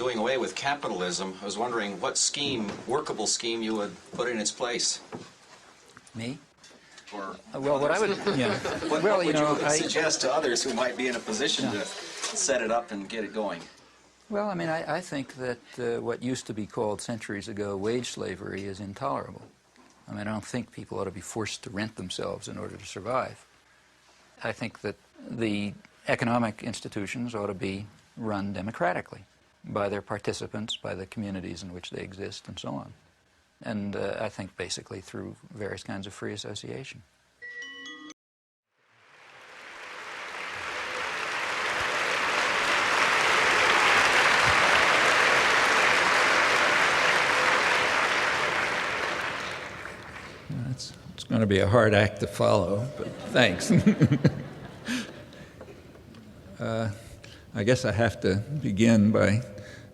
doing away with capitalism, I was wondering what workable scheme you would put in its place? Me? Or well, what I would, yeah. what would you suggest to others who might be in a position to set it up and get it going? Well, I mean, I think that what used to be called centuries ago wage slavery is intolerable. I mean, I don't think people ought to be forced to rent themselves in order to survive. I think that the economic institutions ought to be run democratically by their participants, by the communities in which they exist, and so on. And I think basically through various kinds of free association. It's going to be a hard act to follow, but thanks. I guess I have to begin by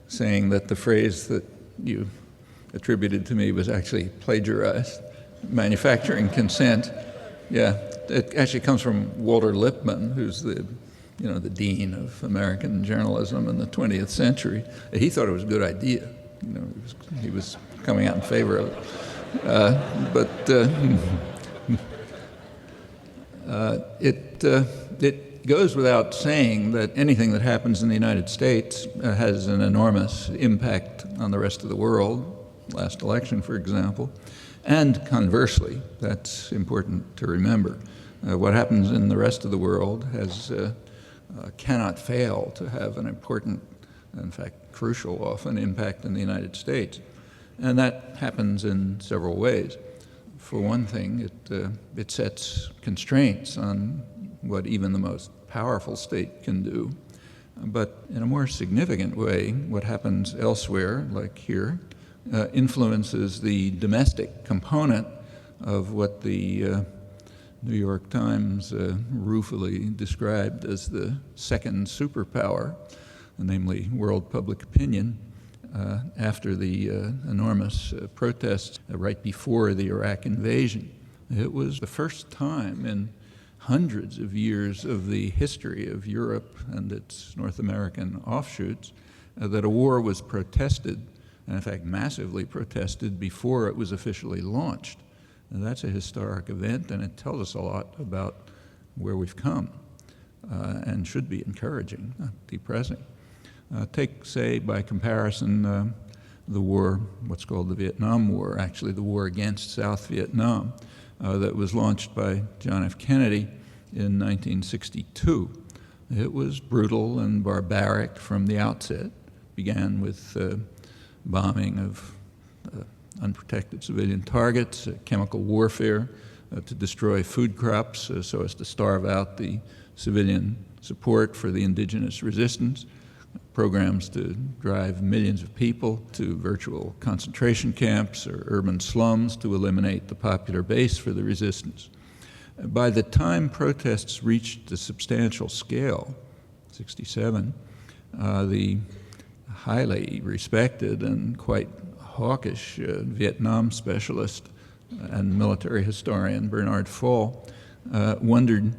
saying that the phrase that you attributed to me was actually plagiarized. Manufacturing consent, yeah, it actually comes from Walter Lippmann, who's the dean of American journalism in the 20th century. He thought it was a good idea. He was coming out in favor of it. It goes without saying that anything that happens in the United States has an enormous impact on the rest of the world, last election, for example, and conversely, that's important to remember. What happens in the rest of the world cannot fail to have an important, in fact, crucial often, impact in the United States. And that happens in several ways. For one thing, it sets constraints on what even the most powerful state can do. But in a more significant way, what happens elsewhere, like here, influences the domestic component of what the New York Times ruefully described as the second superpower, namely world public opinion, after the enormous protests right before the Iraq invasion. It was the first time in hundreds of years of the history of Europe and its North American offshoots that a war was protested, and in fact massively protested, before it was officially launched. And that's a historic event, and it tells us a lot about where we've come, and should be encouraging, not depressing. Take, say, by comparison, the war, what's called the Vietnam War, actually the war against South Vietnam, that was launched by John F. Kennedy in 1962. It was brutal and barbaric from the outset. Began with bombing of unprotected civilian targets, chemical warfare to destroy food crops so as to starve out the civilian support for the indigenous resistance, programs to drive millions of people to virtual concentration camps or urban slums to eliminate the popular base for the resistance. By the time protests reached a substantial scale, 1967, the highly respected and quite hawkish Vietnam specialist and military historian Bernard Fall wondered,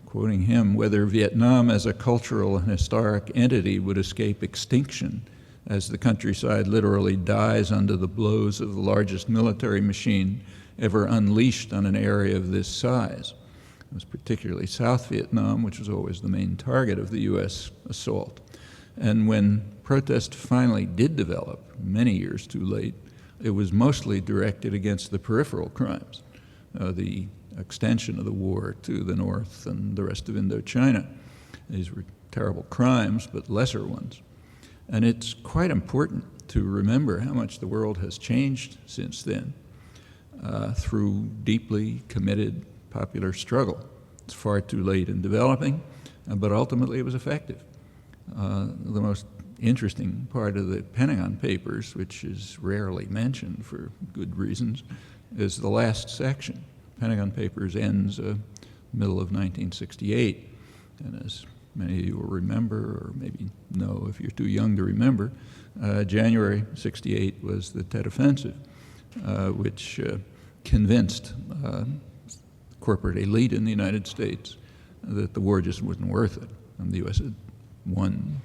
quoting him, whether Vietnam as a cultural and historic entity would escape extinction as the countryside literally dies under the blows of the largest military machine ever unleashed on an area of this size. It was particularly South Vietnam, which was always the main target of the U.S. assault. And when protest finally did develop, many years too late, it was mostly directed against the peripheral crimes, the extension of the war to the north and the rest of Indochina. These were terrible crimes, but lesser ones. And it's quite important to remember how much the world has changed since then through deeply committed popular struggle. It's far too late in developing, but ultimately it was effective. The most interesting part of the Pentagon Papers, which is rarely mentioned for good reasons, is the last section. Pentagon Papers ends middle of 1968, and as many of you will remember, or maybe know if you're too young to remember, January 68 was the Tet Offensive, which convinced corporate elite in the United States that the war just wasn't worth it. And the U.S. had won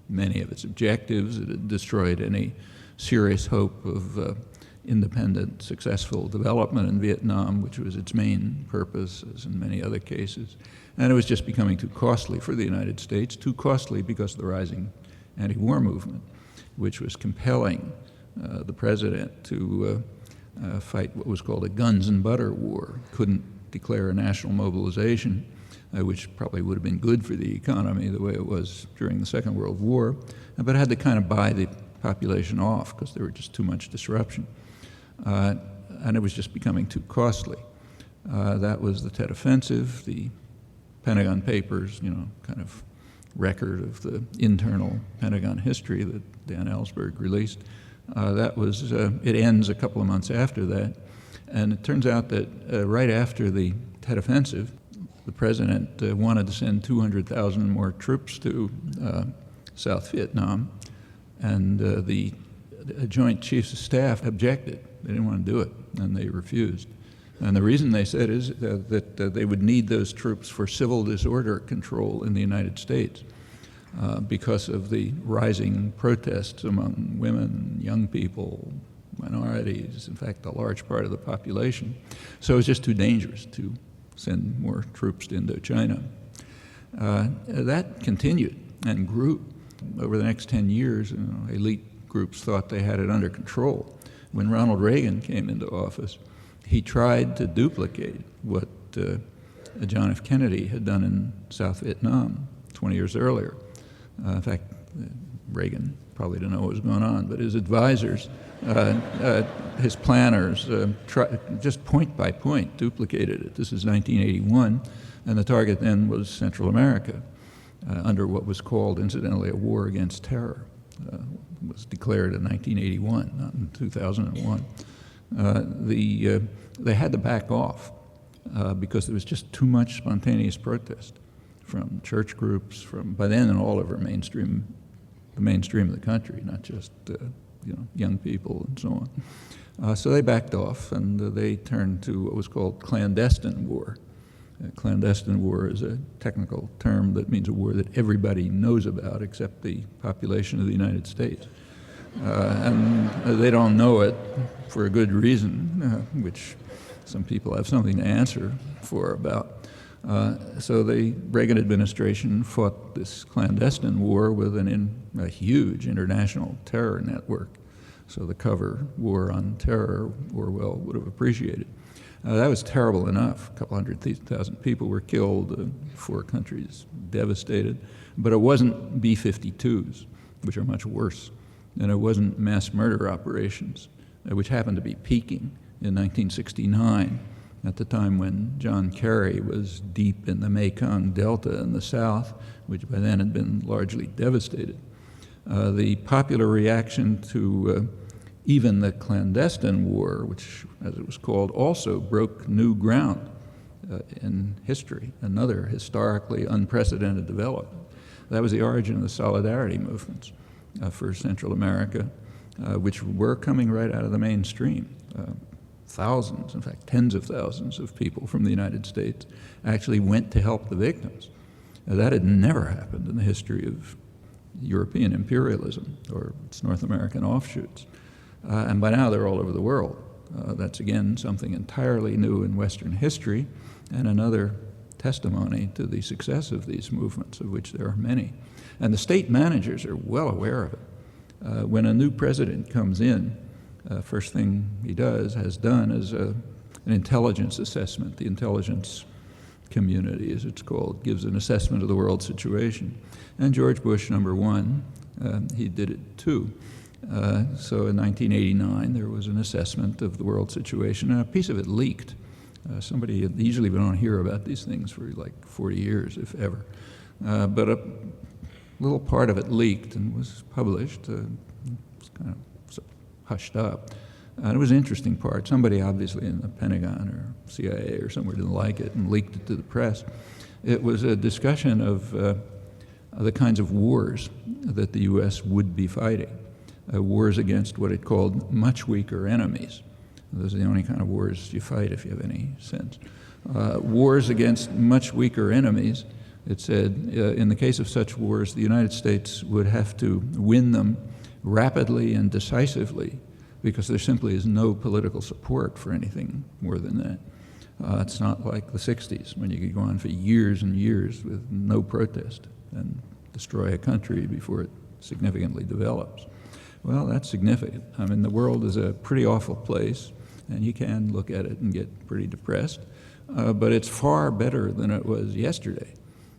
many of its objectives. It had destroyed any serious hope of independent, successful development in Vietnam, which was its main purpose, as in many other cases. And it was just becoming too costly for the United States, too costly because of the rising anti-war movement, which was compelling the president to fight what was called a guns and butter war. Couldn't declare a national mobilization, which probably would have been good for the economy the way it was during the Second World War, but had to kind of buy the population off because there was just too much disruption. And it was just becoming too costly. That was the Tet Offensive, the Pentagon Papers, kind of record of the internal Pentagon history that Dan Ellsberg released. It ends a couple of months after that. And it turns out that right after the Tet Offensive, the president wanted to send 200,000 more troops to South Vietnam, and the Joint Chiefs of Staff objected. They didn't want to do it, and they refused. And the reason they said is that they would need those troops for civil disorder control in the United States because of the rising protests among women, young people, minorities, in fact, a large part of the population. So it was just too dangerous to send more troops to Indochina. That continued and grew. Over the next 10 years, elite groups thought they had it under control. When Ronald Reagan came into office, he tried to duplicate what John F. Kennedy had done in South Vietnam 20 years earlier. In fact, Reagan probably didn't know what was going on, but his advisors, his planners, just point by point duplicated it. This is 1981, and the target then was Central America, under what was called, incidentally, a war against terror. It was declared in 1981, not in 2001. They had to back off because there was just too much spontaneous protest from church groups, by then all over the mainstream of the country, not just young people and so on. So they backed off, and they turned to what was called clandestine war. Clandestine war is a technical term that means a war that everybody knows about except the population of the United States. And they don't know it for a good reason, which some people have something to answer for about. So the Reagan administration fought this clandestine war with a huge international terror network. So the cover war on terror, Orwell would have appreciated. That was terrible enough. A couple 100,000 people were killed, 4 countries devastated. But it wasn't B-52s, which are much worse. And it wasn't mass murder operations, which happened to be peaking in 1969, at the time when John Kerry was deep in the Mekong Delta in the South, which by then had been largely devastated. The popular reaction to even the clandestine war, which, as it was called, also broke new ground in history, another historically unprecedented development. That was the origin of the solidarity movements for Central America, which were coming right out of the mainstream. Thousands, in fact, tens of thousands of people from the United States actually went to help the victims. That had never happened in the history of European imperialism or its North American offshoots. And by now they're all over the world. That's, again, something entirely new in Western history and another testimony to the success of these movements, of which there are many. And the state managers are well aware of it. When a new president comes in, first thing he has done is an intelligence assessment. The intelligence community, as it's called, gives an assessment of the world situation. And George Bush, number 1, he did it too. So in 1989, there was an assessment of the world situation, and a piece of it leaked. Usually we don't hear about these things for like 40 years, if ever. But a little part of it leaked and was published. It was kind of hushed up. And it was an interesting part. Somebody obviously in the Pentagon or CIA or somewhere didn't like it and leaked it to the press. It was a discussion of the kinds of wars that the U.S. would be fighting. Wars against what it called much weaker enemies. Those are the only kind of wars you fight if you have any sense. Wars against much weaker enemies It said, in the case of such wars, the United States would have to win them rapidly and decisively because there simply is no political support for anything more than that. It's not like the 60s when you could go on for years and years with no protest and destroy a country before it significantly develops. Well, that's significant. I mean, the world is a pretty awful place, and you can look at it and get pretty depressed, but it's far better than it was yesterday.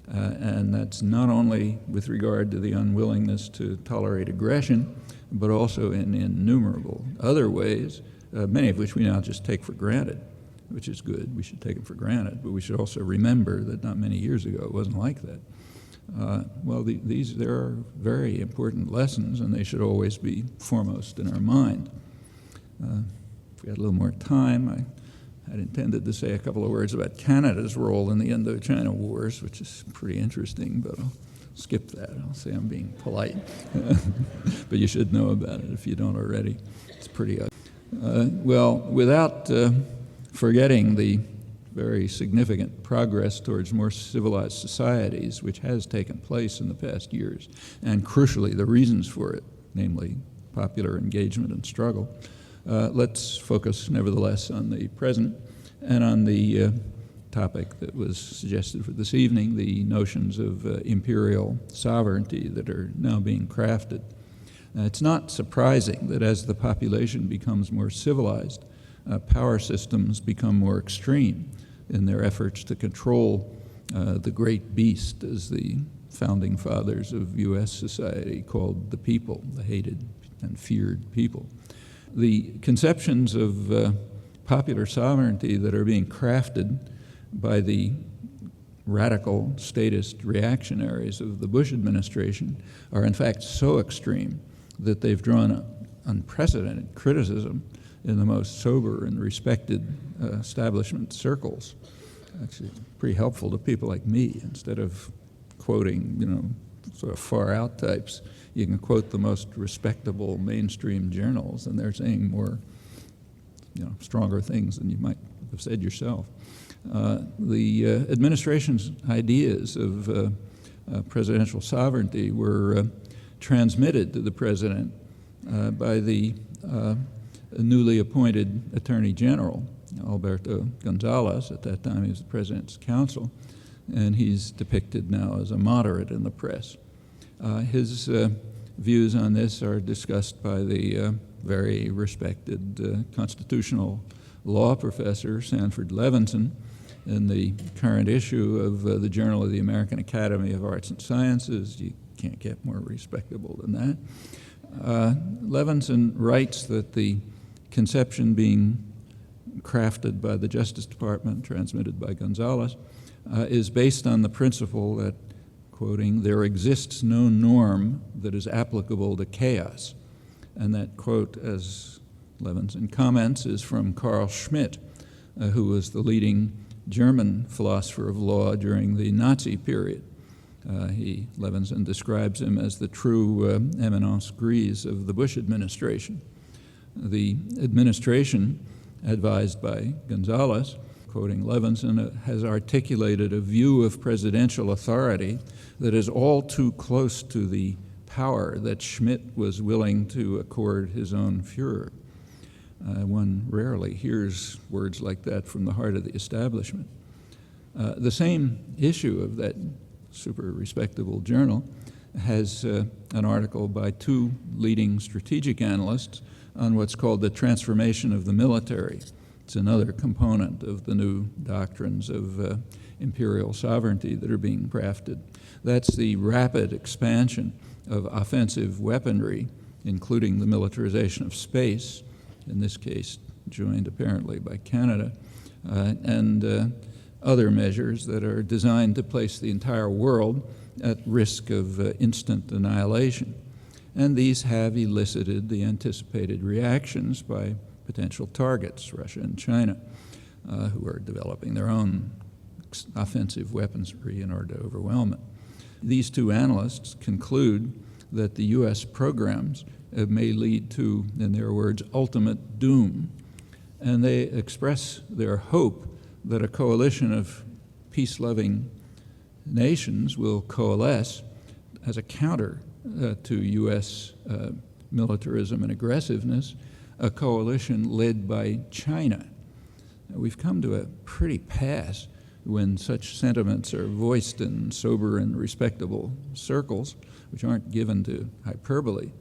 And that's not only with regard to the unwillingness to tolerate aggression, but also in innumerable other ways, many of which we now just take for granted, which is good. We should take them for granted, but we should also remember that not many years ago it wasn't like that. There are very important lessons, and they should always be foremost in our mind. If we had a little more time, I had intended to say a couple of words about Canada's role in the Indochina Wars, which is pretty interesting, but I'll skip that. I'll say I'm being polite. But you should know about it if you don't already. It's pretty without forgetting the very significant progress towards more civilized societies, which has taken place in the past years, and crucially the reasons for it, namely popular engagement and struggle, let's focus nevertheless on the present and on the topic that was suggested for this evening, the notions of imperial sovereignty that are now being crafted. It's not surprising that as the population becomes more civilized, power systems become more extreme in their efforts to control the great beast, as the founding fathers of U.S. society called the people, the hated and feared people. The conceptions of popular sovereignty that are being crafted by the radical statist reactionaries of the Bush administration are in fact so extreme that they've drawn unprecedented criticism in the most sober and respected establishment circles. Actually, pretty helpful to people like me. Instead of quoting, sort of far-out types, you can quote the most respectable mainstream journals, and they're saying more, stronger things than you might have said yourself. The administration's ideas of presidential sovereignty were transmitted to the president by the newly appointed Attorney General, Alberto Gonzales. At that time, he was the president's counsel, and he's depicted now as a moderate in the press. His views on this are discussed by the very respected constitutional law professor, Sanford Levinson, in the current issue of the Journal of the American Academy of Arts and Sciences. You can't get more respectable than that. Levinson writes that the conception being crafted by the Justice Department, transmitted by Gonzales, is based on the principle that, quoting, there exists no norm that is applicable to chaos. And that quote, as Levinson comments, is from Carl Schmitt, who was the leading German philosopher of law during the Nazi period. Levinson describes him as the true eminence grise of the Bush administration. The administration, advised by Gonzales, quoting Levinson, has articulated a view of presidential authority that is all too close to the power that Schmitt was willing to accord his own Führer. One rarely hears words like that from the heart of the establishment. The same issue of that super respectable journal has an article by two leading strategic analysts on what's called the transformation of the military. It's another component of the new doctrines of imperial sovereignty that are being crafted. That's the rapid expansion of offensive weaponry, including the militarization of space, in this case joined apparently by Canada, and other measures that are designed to place the entire world at risk of instant annihilation. And these have elicited the anticipated reactions by potential targets, Russia and China, who are developing their own offensive weaponry in order to overwhelm it. These two analysts conclude that the U.S. programs may lead to, in their words, ultimate doom. And they express their hope that a coalition of peace-loving nations will coalesce as a counter to U.S. Militarism and aggressiveness, a coalition led by China. We've come to a pretty pass when such sentiments are voiced in sober and respectable circles, which aren't given to hyperbole,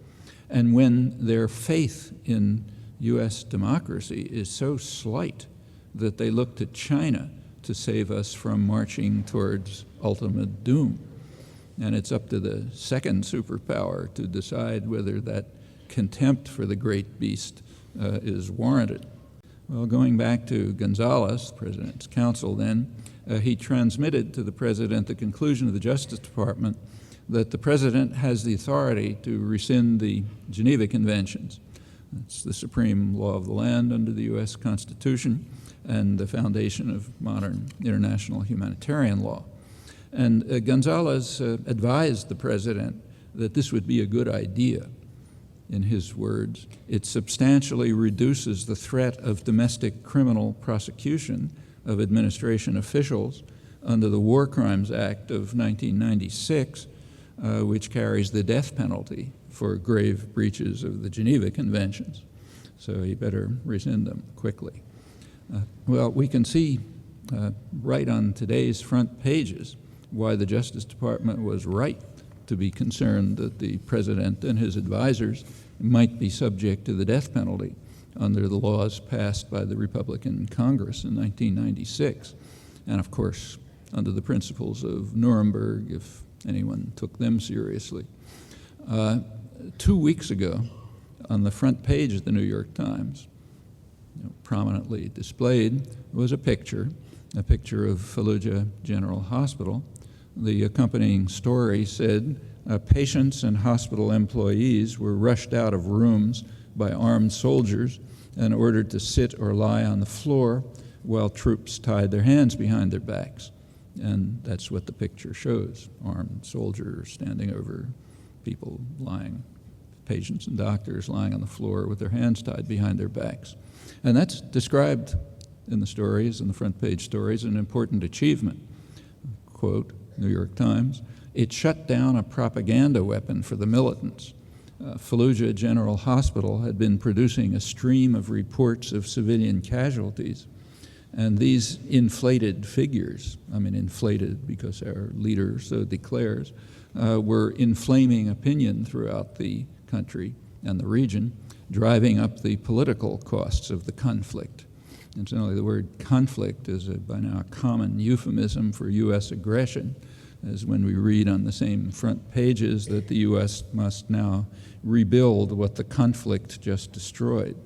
and when their faith in U.S. democracy is so slight that they look to China to save us from marching towards ultimate doom. And it's up to the second superpower to decide whether that contempt for the great beast is warranted. Well, going back to Gonzales, the President's counsel then, he transmitted to the President the conclusion of the Justice Department that the President has the authority to rescind the Geneva Conventions. It's the supreme law of the land under the U.S. Constitution and the foundation of modern international humanitarian law. And Gonzales advised the President that this would be a good idea. In his words, it substantially reduces the threat of domestic criminal prosecution of administration officials under the War Crimes Act of 1996, which carries the death penalty for grave breaches of the Geneva Conventions. So he better rescind them quickly. Well, we can see right on today's front pages why the Justice Department was right to be concerned that the President and his advisors might be subject to the death penalty under the laws passed by the Republican Congress in 1996, and of course under the principles of Nuremberg if anyone took them seriously. 2 weeks ago, on the front page of the New York Times, prominently displayed, was a picture of Fallujah General Hospital. The accompanying story said, patients and hospital employees were rushed out of rooms by armed soldiers and ordered to sit or lie on the floor while troops tied their hands behind their backs. And that's what the picture shows, armed soldiers standing over people lying, patients and doctors lying on the floor with their hands tied behind their backs. And that's described in the stories, in the front page stories, an important achievement. Quote, New York Times, it shut down a propaganda weapon for the militants. Fallujah General Hospital had been producing a stream of reports of civilian casualties, and these inflated figures, I mean inflated because our leader so declares, were inflaming opinion throughout the country and the region, driving up the political costs of the conflict. Incidentally, the word conflict is by now a common euphemism for U.S. aggression, as when we read on the same front pages that the U.S. must now rebuild what the conflict just destroyed.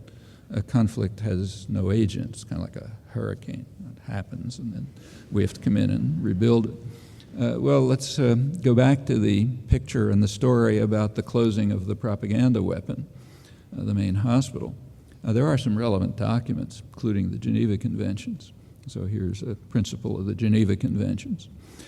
A conflict has no agent. It's kind of like a hurricane. It happens, and then we have to come in and rebuild it. Well, let's go back to the picture and the story about the closing of the propaganda weapon, the main hospital. There are some relevant documents, including the Geneva Conventions. So here's a principle of the Geneva Conventions.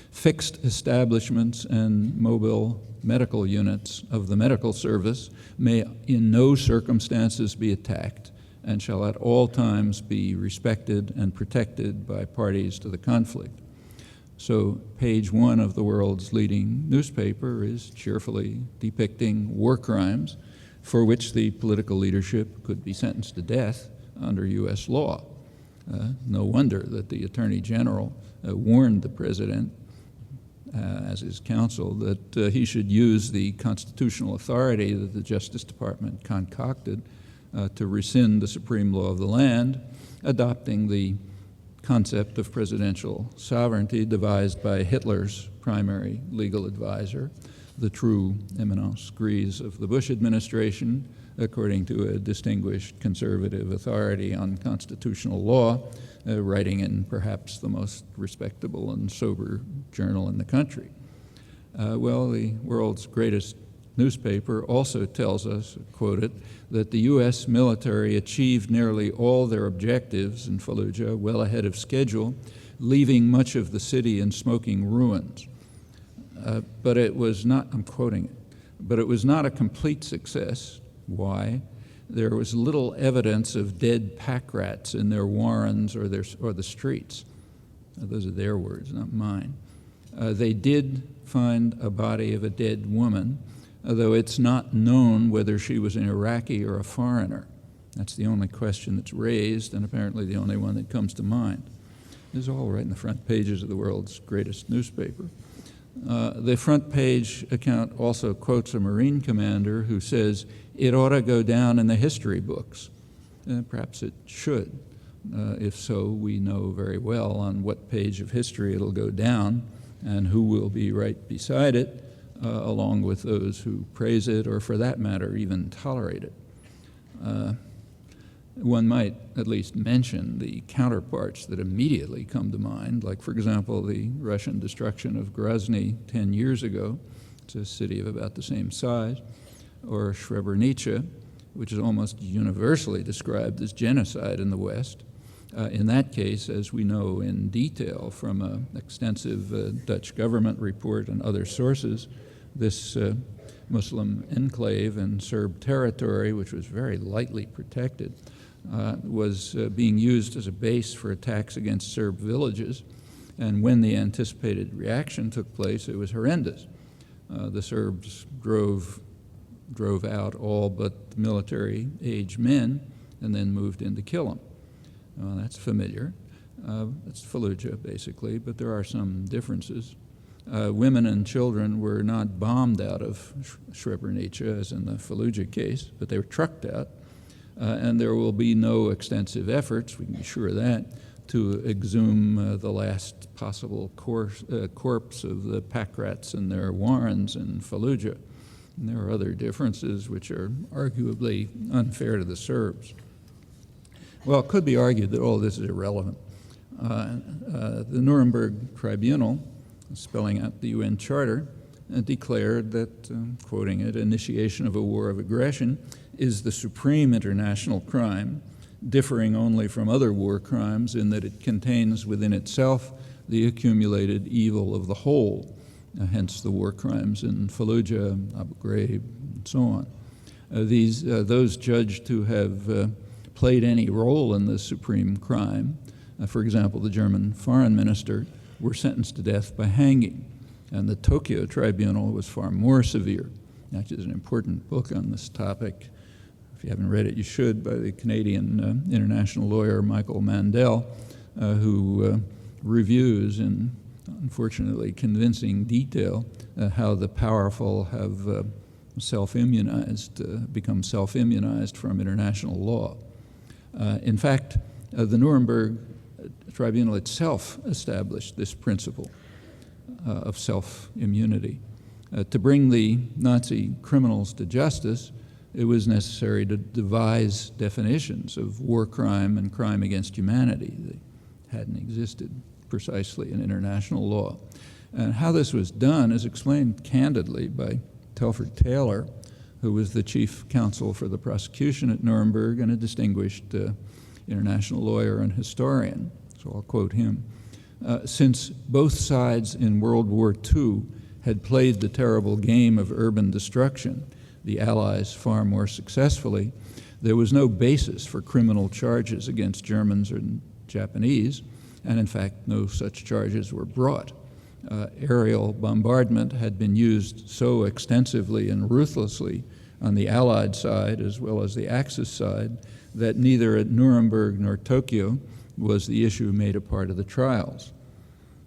Fixed establishments and mobile medical units of the medical service may in no circumstances be attacked and shall at all times be respected and protected by parties to the conflict. So page 1 of the world's leading newspaper is cheerfully depicting war crimes for which the political leadership could be sentenced to death under U.S. law. No wonder that the Attorney General warned the President, as his counsel, that he should use the constitutional authority that the Justice Department concocted to rescind the supreme law of the land, adopting the concept of presidential sovereignty devised by Hitler's primary legal advisor, the true eminence grise of the Bush administration, according to a distinguished conservative authority on constitutional law, writing in perhaps the most respectable and sober journal in the country. Well, the world's greatest newspaper also tells us, quoted, that the U.S. military achieved nearly all their objectives in Fallujah well ahead of schedule, leaving much of the city in smoking ruins. But it was not, I'm quoting it, but it was not a complete success. Why? There was little evidence of dead pack rats in their warrens or the streets. Now, those are their words, not mine. They did find a body of a dead woman, although it's not known whether she was an Iraqi or a foreigner. That's the only question that's raised, and apparently the only one that comes to mind. This is all right in the front pages of the world's greatest newspaper. The front page account also quotes a Marine commander who says, "It ought to go down in the history books." Perhaps it should. If so, we know very well on what page of history it'll go down and who will be right beside it, along with those who praise it or, for that matter, even tolerate it. One might at least mention the counterparts that immediately come to mind, like, for example, the Russian destruction of Grozny 10 years ago. It's a city of about the same size. Or Srebrenica, which is almost universally described as genocide in the West. In that case, as we know in detail from an extensive Dutch government report and other sources, this Muslim enclave in Serb territory, which was very lightly protected, was being used as a base for attacks against Serb villages. And when the anticipated reaction took place, it was horrendous. The Serbs drove out all but military-age men and then moved in to kill them. Well, that's familiar. It's Fallujah, basically, but there are some differences. Women and children were not bombed out of Srebrenica, as in the Fallujah case, but they were trucked out. And there will be no extensive efforts, we can be sure of that, to exhume the last possible corpse of the pack rats and their warrens in Fallujah. And there are other differences which are arguably unfair to the Serbs. Well, it could be argued that all this is irrelevant. The Nuremberg Tribunal, spelling out the UN Charter, declared that, quoting it, initiation of a war of aggression is the supreme international crime, differing only from other war crimes in that it contains within itself the accumulated evil of the whole, hence the war crimes in Fallujah, Abu Ghraib, and so on. Those judged to have played any role in the supreme crime, for example, the German foreign minister, were sentenced to death by hanging. And the Tokyo Tribunal was far more severe. Actually, there's an important book on this topic. If you haven't read it, you should, by the Canadian international lawyer Michael Mandel, who reviews in, unfortunately, convincing detail how the powerful have become self-immunized from international law. In fact, the Nuremberg Tribunal itself established this principle of self-immunity. To bring the Nazi criminals to justice, it was necessary to devise definitions of war crime and crime against humanity that hadn't existed precisely in international law. And how this was done is explained candidly by Telford Taylor, who was the chief counsel for the prosecution at Nuremberg and a distinguished international lawyer and historian. So I'll quote him. Since both sides in World War II had played the terrible game of urban destruction, the Allies far more successfully, there was no basis for criminal charges against Germans or Japanese, and in fact, no such charges were brought. Aerial bombardment had been used so extensively and ruthlessly on the Allied side as well as the Axis side that neither at Nuremberg nor Tokyo was the issue made a part of the trials.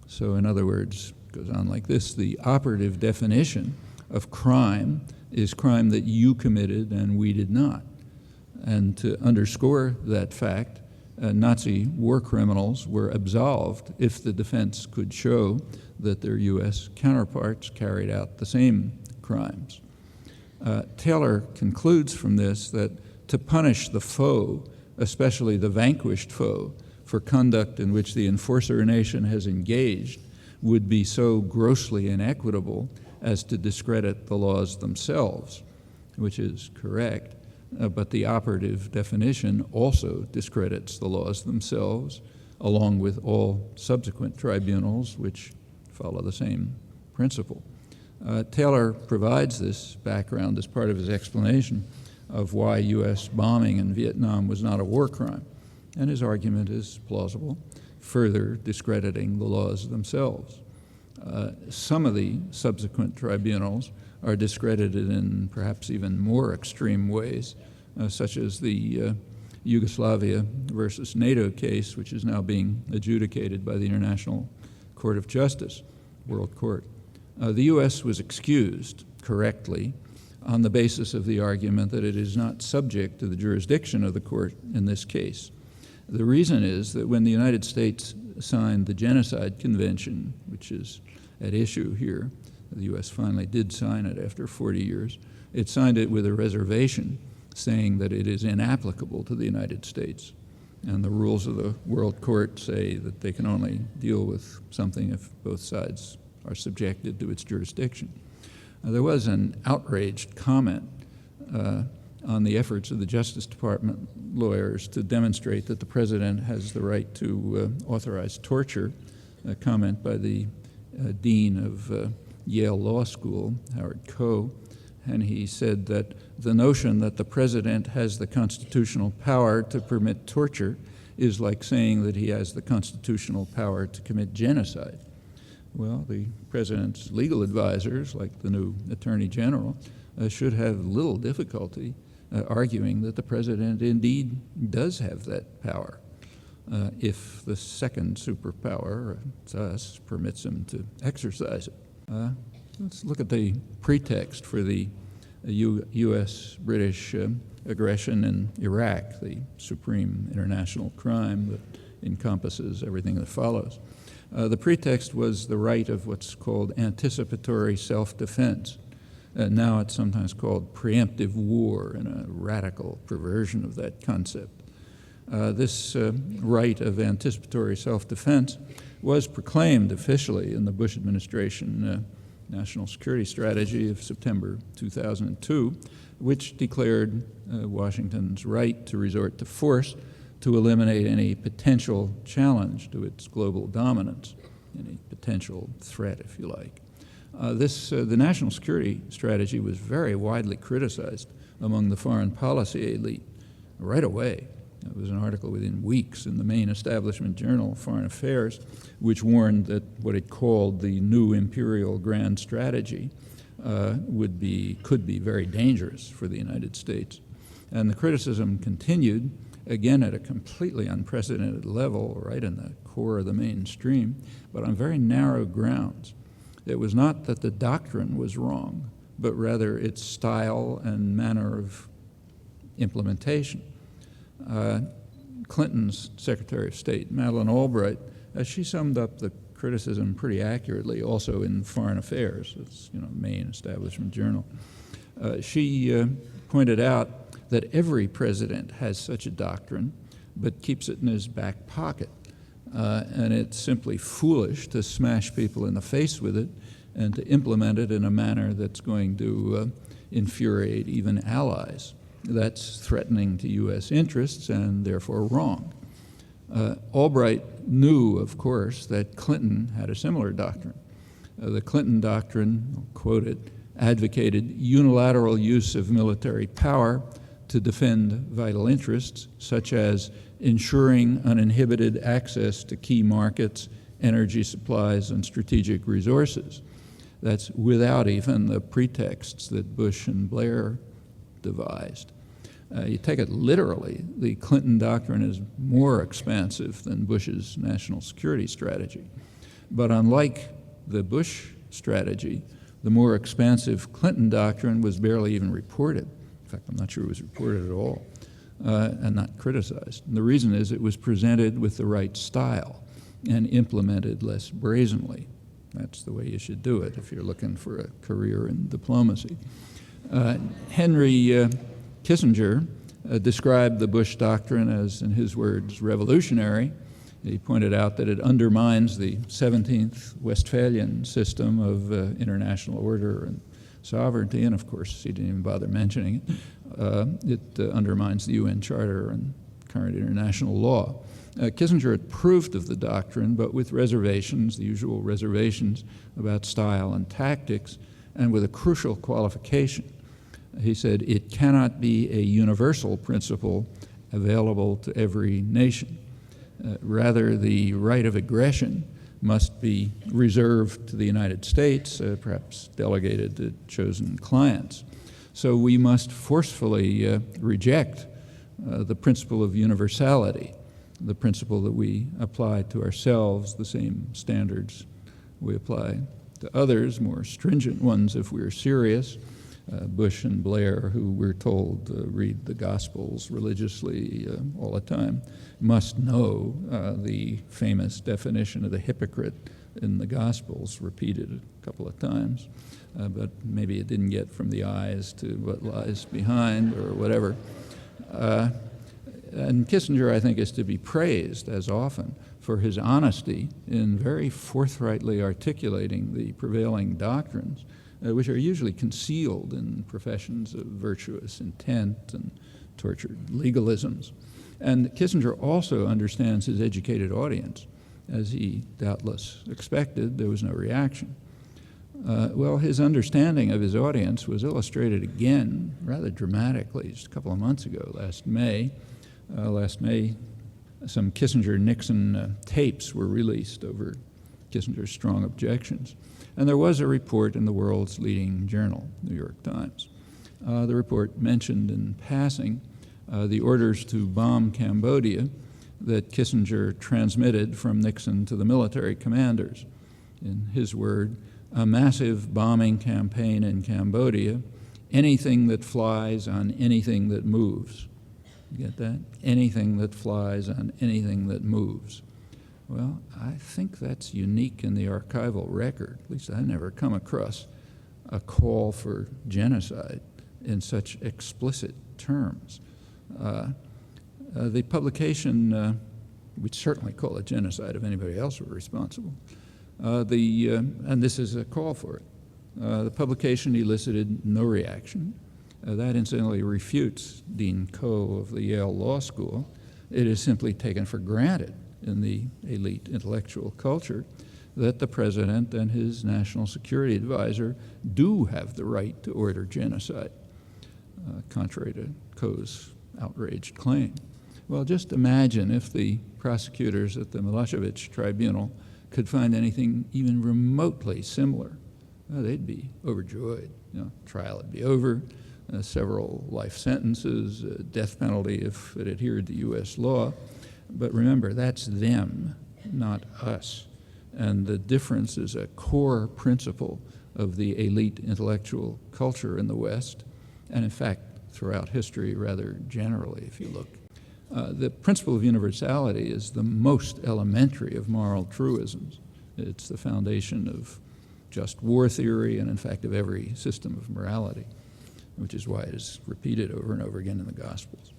So in other words, it goes on like this: the operative definition of crime is crime that you committed and we did not. And to underscore that fact, Nazi war criminals were absolved if the defense could show that their U.S. counterparts carried out the same crimes. Taylor concludes from this that to punish the foe, especially the vanquished foe, for conduct in which the enforcer nation has engaged would be so grossly inequitable as to discredit the laws themselves, which is correct, but the operative definition also discredits the laws themselves, along with all subsequent tribunals which follow the same principle. Taylor provides this background as part of his explanation of why U.S. bombing in Vietnam was not a war crime, and his argument is plausible, further discrediting the laws themselves. Some of the subsequent tribunals are discredited in perhaps even more extreme ways, such as the Yugoslavia versus NATO case, which is now being adjudicated by the International Court of Justice, World Court. The U.S. was excused correctly on the basis of the argument that it is not subject to the jurisdiction of the court in this case. The reason is that when the United States signed the Genocide Convention, which is at issue here, the U.S. finally did sign it after 40 years, it signed it with a reservation saying that it is inapplicable to the United States. And the rules of the World Court say that they can only deal with something if both sides are subjected to its jurisdiction. There was an outraged comment on the efforts of the Justice Department lawyers to demonstrate that the president has the right to authorize torture, a comment by the dean of Yale Law School, Howard Koh, and he said that the notion that the president has the constitutional power to permit torture is like saying that he has the constitutional power to commit genocide. Well, the president's legal advisors, like the new attorney general, should have little difficulty arguing that the president indeed does have that power if the second superpower, it's us, permits him to exercise it. Let's look at the pretext for the U.S.-British aggression in Iraq, the supreme international crime that encompasses everything that follows. The pretext was the right of what's called anticipatory self-defense. Now it's sometimes called preemptive war, in a radical perversion of that concept. This right of anticipatory self-defense was proclaimed officially in the Bush administration National Security Strategy of September 2002, which declared Washington's right to resort to force to eliminate any potential challenge to its global dominance, any potential threat, if you like. The National Security Strategy was very widely criticized among the foreign policy elite right away. It was an article within weeks in the main establishment journal, Foreign Affairs, which warned that what it called the new Imperial grand strategy could be very dangerous for the United States. And the criticism continued, again at a completely unprecedented level, right in the core of the mainstream, but on very narrow grounds. It was not that the doctrine was wrong, but rather its style and manner of implementation. Clinton's Secretary of State, Madeleine Albright, she summed up the criticism pretty accurately, also in Foreign Affairs, it's main establishment journal. She pointed out that every president has such a doctrine, but keeps it in his back pocket. And it's simply foolish to smash people in the face with it and to implement it in a manner that's going to infuriate even allies. That's threatening to U.S. interests and therefore wrong. Albright knew, of course, that Clinton had a similar doctrine. The Clinton doctrine, I'll quote it, advocated unilateral use of military power to defend vital interests, such as ensuring uninhibited access to key markets, energy supplies, and strategic resources. That's without even the pretexts that Bush and Blair devised. You take it literally, the Clinton doctrine is more expansive than Bush's national security strategy. But unlike the Bush strategy, the more expansive Clinton doctrine was barely even reported. In fact, I'm not sure it was reported at all, and not criticized. And the reason is it was presented with the right style and implemented less brazenly. That's the way you should do it if you're looking for a career in diplomacy. Henry Kissinger described the Bush doctrine as, in his words, revolutionary. He pointed out that it undermines the 17th Westphalian system of international order and sovereignty, and of course he didn't even bother mentioning it. It undermines the UN Charter and current international law. Kissinger approved of the doctrine, but with reservations, the usual reservations about style and tactics, and with a crucial qualification. He said, it cannot be a universal principle available to every nation. Rather, the right of aggression must be reserved to the United States, perhaps delegated to chosen clients. So we must forcefully reject the principle of universality, the principle that we apply to ourselves, the same standards we apply to others, more stringent ones if we're serious. Bush and Blair, who we're told read the Gospels religiously all the time, must know the famous definition of the hypocrite in the Gospels, repeated a couple of times, but maybe it didn't get from the eyes to what lies behind or whatever. And Kissinger, I think, is to be praised as often for his honesty in very forthrightly articulating the prevailing doctrines, which are usually concealed in professions of virtuous intent and tortured legalisms. And Kissinger also understands his educated audience. As he doubtless expected, there was no reaction. Well, his understanding of his audience was illustrated again rather dramatically just a couple of months ago, last May. Some Kissinger-Nixon tapes were released over Kissinger's strong objections. And there was a report in the world's leading journal, New York Times. The report mentioned in passing the orders to bomb Cambodia that Kissinger transmitted from Nixon to the military commanders. In his word, a massive bombing campaign in Cambodia, anything that flies on anything that moves. You get that? Anything that flies on anything that moves. Well, I think that's unique in the archival record. At least I've never come across a call for genocide in such explicit terms. The publication, we'd certainly call it genocide if anybody else were responsible. And this is a call for it. The publication elicited no reaction. That incidentally refutes Dean Coe of the Yale Law School. It is simply taken for granted in the elite intellectual culture that the president and his national security advisor do have the right to order genocide, contrary to Coe's outraged claim. Well, just imagine if the prosecutors at the Milosevic tribunal could find anything even remotely similar. They'd be overjoyed. Trial would be over, several life sentences, death penalty if it adhered to U.S. law. But remember, that's them, not us. And the difference is a core principle of the elite intellectual culture in the West, and in fact, throughout history rather generally, if you look. The principle of universality is the most elementary of moral truisms. It's the foundation of just war theory and, in fact, of every system of morality, which is why it is repeated over and over again in the Gospels.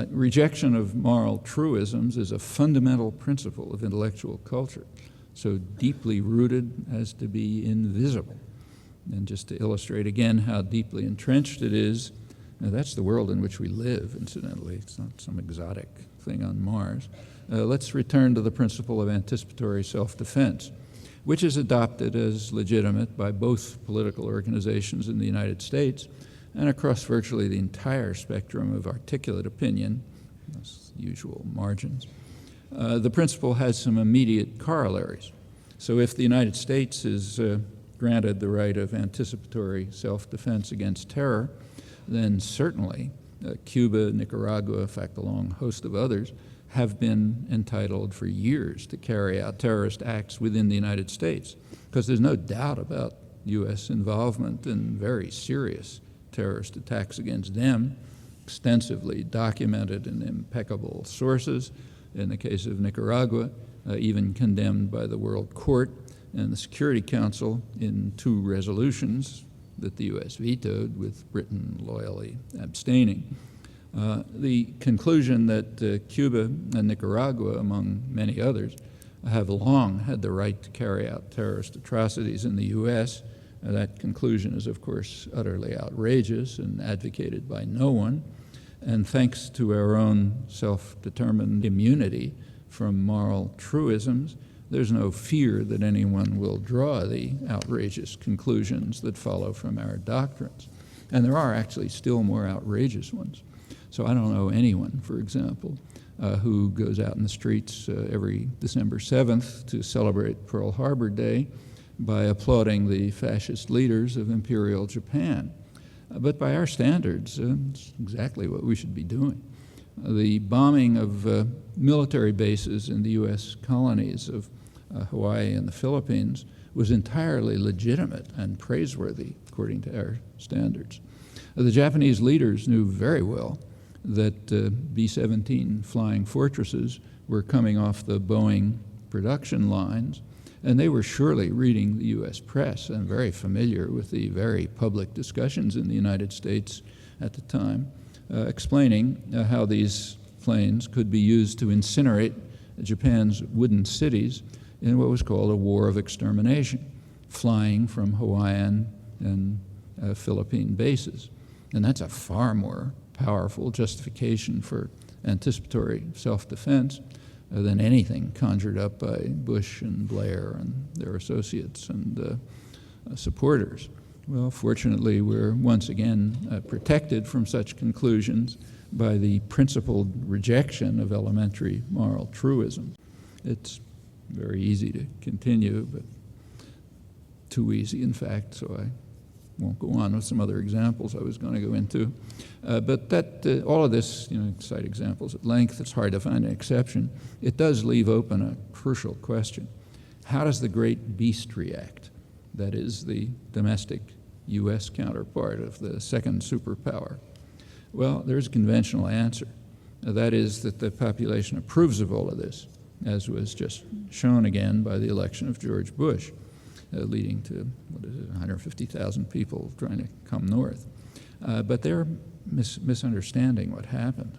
Rejection of moral truisms is a fundamental principle of intellectual culture, so deeply rooted as to be invisible. And just to illustrate again how deeply entrenched it is, that's the world in which we live, incidentally. It's not some exotic thing on Mars. Let's return to the principle of anticipatory self-defense, which is adopted as legitimate by both political organizations in the United States and across virtually the entire spectrum of articulate opinion, those usual margins. The principle has some immediate corollaries. So if the United States is granted the right of anticipatory self-defense against terror, then certainly Cuba, Nicaragua, in fact, a long host of others, have been entitled for years to carry out terrorist acts within the United States, because there's no doubt about U.S. involvement in very serious terrorist attacks against them, extensively documented in impeccable sources. In the case of Nicaragua, even condemned by the World Court and the Security Council in 2 resolutions that the U.S. vetoed, with Britain loyally abstaining. The conclusion that Cuba and Nicaragua, among many others, have long had the right to carry out terrorist atrocities in the U.S., that conclusion is, of course, utterly outrageous and advocated by no one. And thanks to our own self-determined immunity from moral truisms, there's no fear that anyone will draw the outrageous conclusions that follow from our doctrines. And there are actually still more outrageous ones. So I don't know anyone, for example, who goes out in the streets every December 7th to celebrate Pearl Harbor Day by applauding the fascist leaders of Imperial Japan. But by our standards, it's exactly what we should be doing. The bombing of military bases in the U.S. colonies of Hawaii and the Philippines was entirely legitimate and praiseworthy, according to our standards. The Japanese leaders knew very well that B-17 flying fortresses were coming off the Boeing production lines, and they were surely reading the U.S. press and very familiar with the very public discussions in the United States at the time, explaining how these planes could be used to incinerate Japan's wooden cities in what was called a war of extermination, flying from Hawaiian and Philippine bases. And that's a far more powerful justification for anticipatory self-defense than anything conjured up by Bush and Blair and their associates and supporters. Well, fortunately, we're once again protected from such conclusions by the principled rejection of elementary moral truism. It's very easy to continue, but too easy, in fact, so I won't go on with some other examples I was going to go into. But that all of this, cite examples at length. It's hard to find an exception. It does leave open a crucial question. How does the great beast react? That is the domestic U.S. counterpart of the second superpower. Well, there's a conventional answer. That is that the population approves of all of this, as was just shown again by the election of George Bush, leading to, 150,000 people trying to come north. But they're misunderstanding what happened.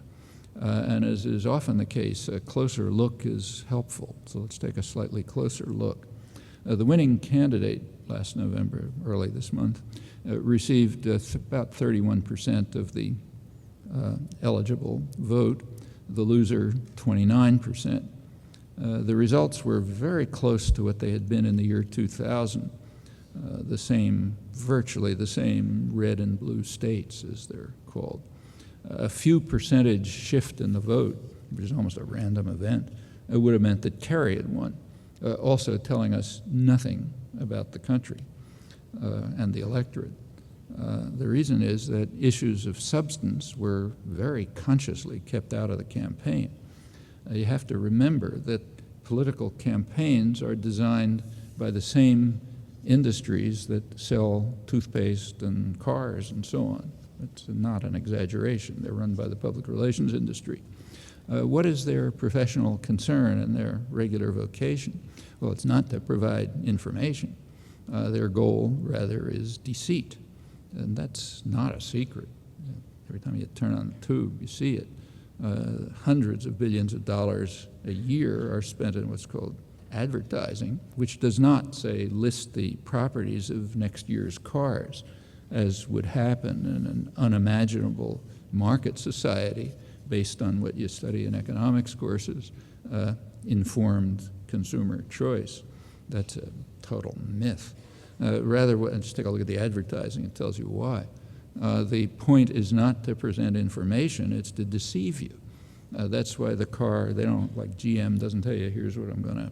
And as is often the case, a closer look is helpful. So let's take a slightly closer look. The winning candidate last November, early this month, received about 31% of the eligible vote, the loser 29%. The results were very close to what they had been in the year 2000, virtually the same red and blue states, as they're called. A few percentage shift in the vote, which is almost a random event, would have meant that Kerry had won, also telling us nothing about the country and the electorate. The reason is that issues of substance were very consciously kept out of the campaign. You have to remember that political campaigns are designed by the same industries that sell toothpaste and cars and so on. It's not an exaggeration. They're run by the public relations industry. What is their professional concern and their regular vocation? Well, it's not to provide information. Their goal, rather, is deceit. And that's not a secret. Every time you turn on the tube, you see it. Hundreds of billions of dollars a year are spent in what's called advertising, which does not, say, list the properties of next year's cars, as would happen in an unimaginable market society based on what you study in economics courses, informed consumer choice. That's a total myth. Rather, just take a look at the advertising. It tells you why. The point is not to present information, it's to deceive you. That's why the car, they don't, like GM doesn't tell you, here's what I'm going to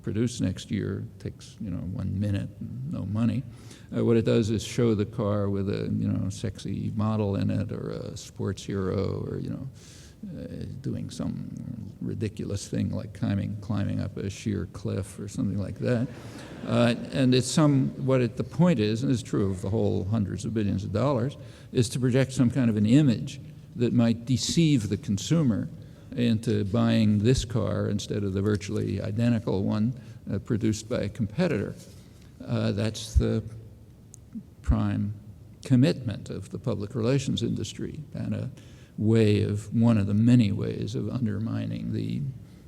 produce next year. It takes, 1 minute, no money. What it does is show the car with a, sexy model in it, or a sports hero, or, doing some ridiculous thing like climbing up a sheer cliff or something like that. And it's the point is, and it's true of the whole hundreds of billions of dollars, is to project some kind of an image that might deceive the consumer into buying this car instead of the virtually identical one produced by a competitor. That's the prime commitment of the public relations industry, and one of the many ways of undermining the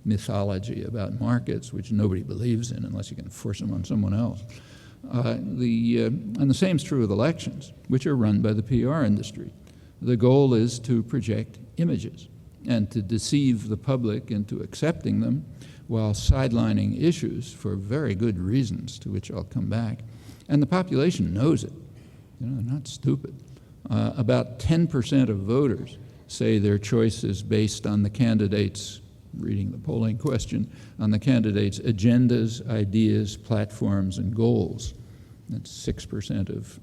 mythology about markets, which nobody believes in unless you can force them on someone else. And the same is true with elections, which are run by the PR industry. The goal is to project images and to deceive the public into accepting them while sidelining issues for very good reasons, to which I'll come back. And the population knows it. They're not stupid. About 10% of voters say their choice is based on the candidates, reading the polling question, on the candidates' agendas, ideas, platforms, and goals. That's 6% of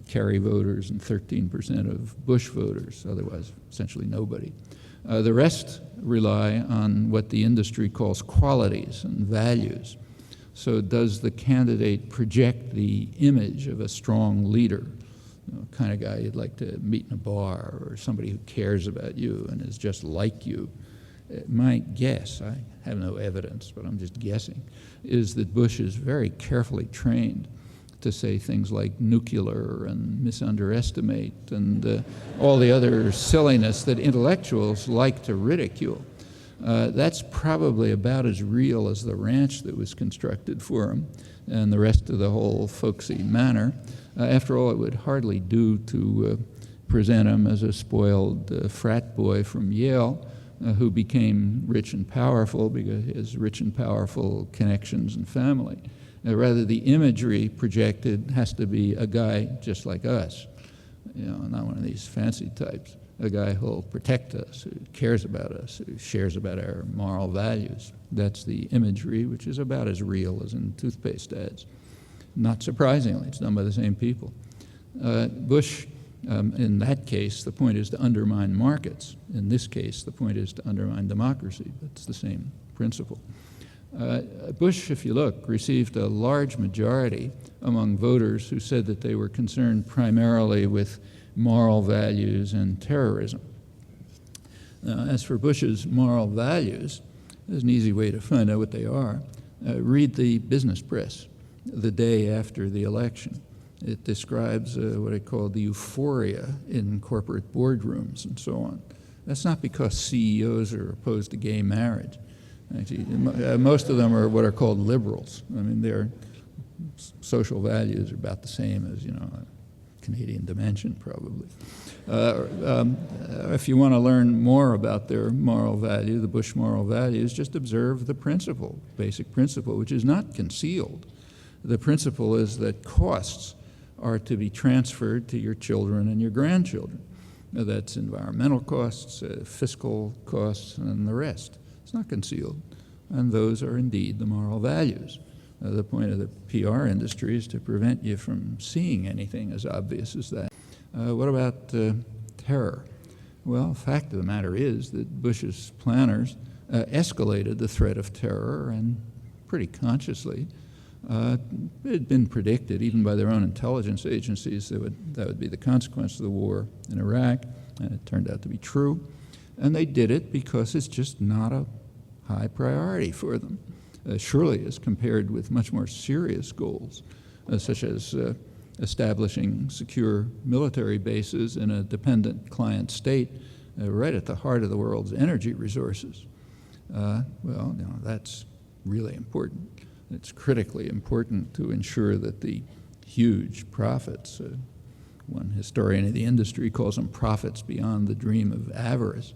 Kerry voters and 13% of Bush voters, otherwise essentially nobody. The rest rely on what the industry calls qualities and values. So does the candidate project the image of a strong leader, kind of guy you'd like to meet in a bar, or somebody who cares about you and is just like you? My guess, I have no evidence, but I'm just guessing, is that Bush is very carefully trained to say things like nuclear and misunderestimate and all the other silliness that intellectuals like to ridicule. That's probably about as real as the ranch that was constructed for him and the rest of the whole folksy manner. After all, it would hardly do to present him as a spoiled frat boy from Yale who became rich and powerful because he has rich and powerful connections and family. Rather, the imagery projected has to be a guy just like us, not one of these fancy types, a guy who'll protect us, who cares about us, who shares about our moral values. That's the imagery, which is about as real as in toothpaste ads. Not surprisingly, it's done by the same people. Bush, in that case, the point is to undermine markets. In this case, the point is to undermine democracy. That's the same principle. Bush, if you look, received a large majority among voters who said that they were concerned primarily with moral values and terrorism. Now, as for Bush's moral values, there's an easy way to find out what they are. Read the business press the day after the election. It describes what it called the euphoria in corporate boardrooms and so on. That's not because CEOs are opposed to gay marriage. Actually, most of them are what are called liberals. I mean, their social values are about the same as, a Canadian dimension, probably. If you want to learn more about their moral value, the Bush moral values, just observe the principle, basic principle, which is not concealed. The principle is that costs are to be transferred to your children and your grandchildren. Now, that's environmental costs, fiscal costs, and the rest. It's not concealed, and those are indeed the moral values. The point of the PR industry is to prevent you from seeing anything as obvious as that. What about terror? Well, the fact of the matter is that Bush's planners escalated the threat of terror, and pretty consciously. It had been predicted, even by their own intelligence agencies, that would be the consequence of the war in Iraq, and it turned out to be true. And they did it because it's just not a high priority for them, surely as compared with much more serious goals, such as establishing secure military bases in a dependent client state right at the heart of the world's energy resources. That's really important. It's critically important to ensure that the huge profits, one historian of the industry calls them profits beyond the dream of avarice,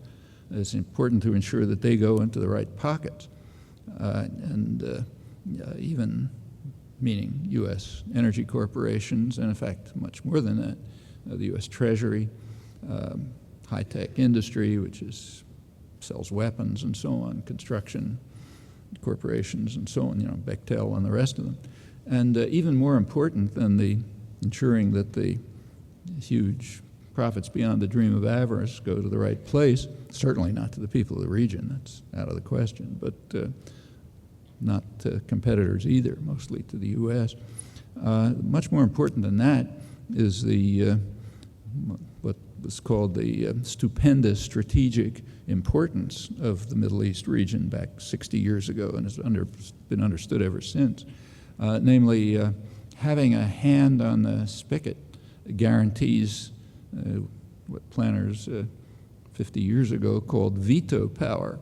it's important to ensure that they go into the right pockets. Even meaning U.S. energy corporations, and in fact much more than that, the U.S. Treasury, high-tech industry, which sells weapons and so on, construction corporations and so on, Bechtel and the rest of them. And even more important than the ensuring that the huge profits beyond the dream of avarice go to the right place, certainly not to the people of the region, that's out of the question, but not to competitors either, mostly to the U.S. Much more important than that is what was called the stupendous strategic importance of the Middle East region back 60 years ago, and has been understood ever since. Namely, having a hand on the spigot guarantees what planners 50 years ago called veto power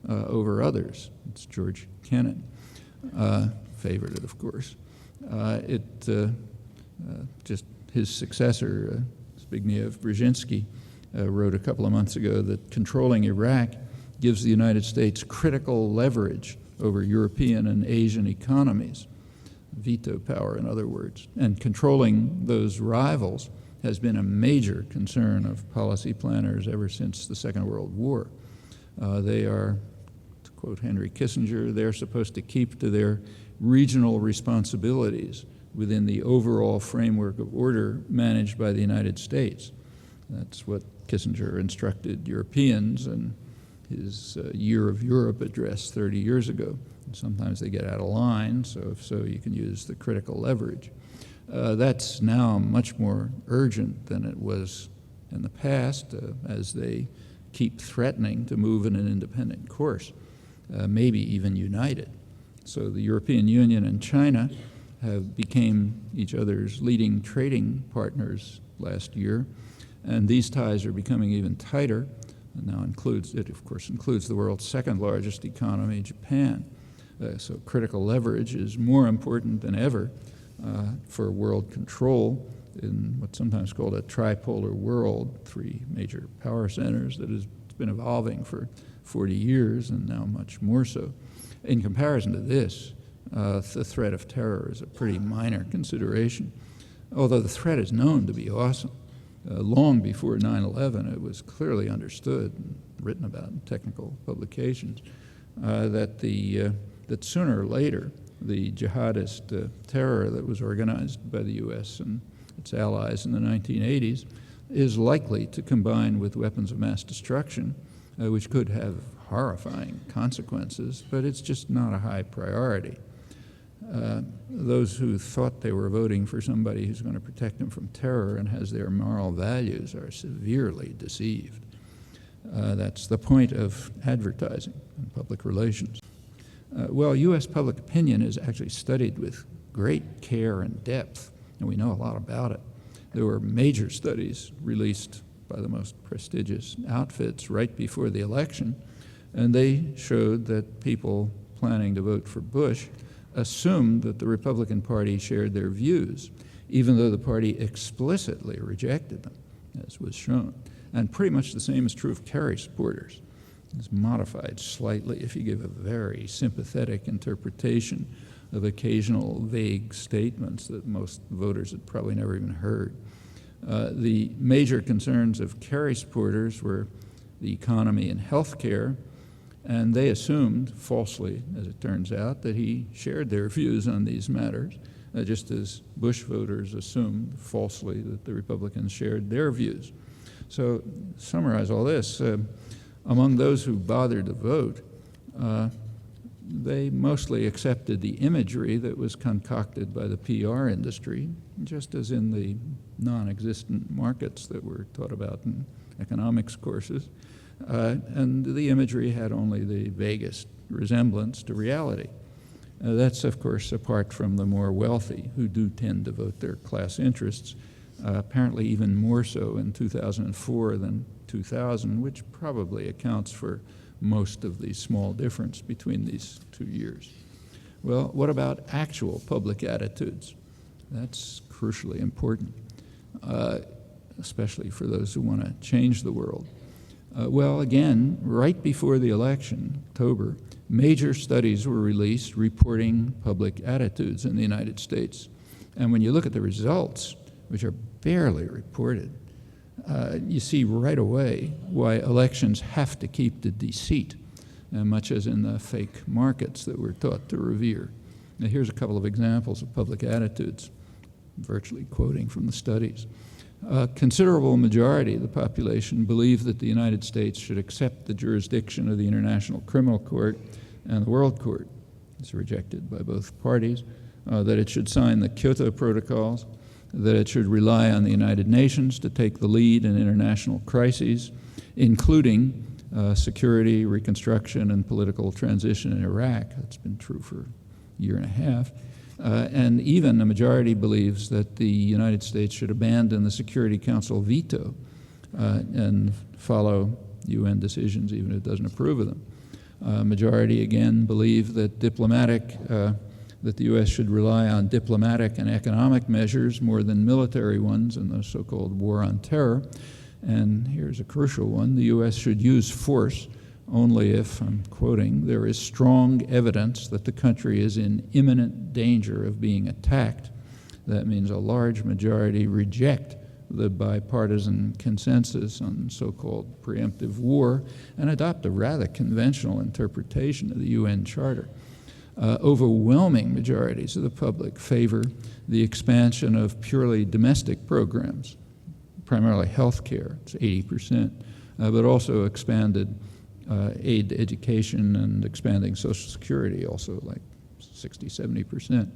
over others. It's George Kennan, favored it, of course. Just his successor, Zbigniew Brzezinski, wrote a couple of months ago that controlling Iraq gives the United States critical leverage over European and Asian economies, veto power in other words, and controlling those rivals has been a major concern of policy planners ever since the Second World War. They are, to quote Henry Kissinger, they're supposed to keep to their regional responsibilities within the overall framework of order managed by the United States. That's what Kissinger instructed Europeans in his Year of Europe address 30 years ago. And sometimes they get out of line, so if so, you can use the critical leverage. That's now much more urgent than it was in the past, as they keep threatening to move in an independent course, maybe even united. So the European Union and China have became each other's leading trading partners last year, and these ties are becoming even tighter. And now it of course includes the world's second largest economy, Japan. So critical leverage is more important than ever for world control in what's sometimes called a tripolar world, three major power centers that has been evolving for 40 years and now much more so. In comparison to this, the threat of terror is a pretty minor consideration, although the threat is known to be awesome. Long before 9/11, it was clearly understood and written about in technical publications that sooner or later the jihadist terror that was organized by the U.S. and its allies in the 1980s is likely to combine with weapons of mass destruction, which could have horrifying consequences, but it's just not a high priority. Those who thought they were voting for somebody who's going to protect them from terror and has their moral values are severely deceived. That's the point of advertising and public relations. Well, U.S. public opinion is actually studied with great care and depth, and we know a lot about it. There were major studies released by the most prestigious outfits right before the election, and they showed that people planning to vote for Bush assumed that the Republican Party shared their views, even though the party explicitly rejected them, as was shown. And pretty much the same is true of Kerry supporters. It's modified slightly if you give a very sympathetic interpretation of occasional vague statements that most voters had probably never even heard. The major concerns of Kerry supporters were the economy and health care, and they assumed, falsely as it turns out, that he shared their views on these matters, just as Bush voters assumed, falsely, that the Republicans shared their views. So, to summarize all this, among those who bothered to vote, they mostly accepted the imagery that was concocted by the PR industry, just as in the non-existent markets that were taught about in economics courses. And the imagery had only the vaguest resemblance to reality. That's, of course, apart from the more wealthy, who do tend to vote their class interests, apparently even more so in 2004 than 2000, which probably accounts for most of the small difference between these 2 years. Well, what about actual public attitudes? That's crucially important, especially for those who want to change the world. Well, again, right before the election, October, major studies were released reporting public attitudes in the United States. And when you look at the results, which are barely reported, you see right away why elections have to keep the deceit, much as in the fake markets that we're taught to revere. Now, here's a couple of examples of public attitudes, virtually quoting from the studies. A considerable majority of the population believe that the United States should accept the jurisdiction of the International Criminal Court and the World Court. It's rejected by both parties. That it should sign the Kyoto Protocols, that it should rely on the United Nations to take the lead in international crises, including security, reconstruction, and political transition in Iraq. That's been true for a year and a half. And even a majority believes that the United States should abandon the Security Council veto and follow UN decisions, even if it doesn't approve of them. Majority, again, believe that that the U.S. should rely on diplomatic and economic measures more than military ones in the so-called war on terror. And here's a crucial one: the U.S. should use force only if, I'm quoting, there is strong evidence that the country is in imminent danger of being attacked. That means a large majority reject the bipartisan consensus on so-called preemptive war and adopt a rather conventional interpretation of the UN Charter. Overwhelming majorities of the public favor the expansion of purely domestic programs, primarily health care, it's 80%, but also expanded aid to education and expanding Social Security, also like 60, 70%.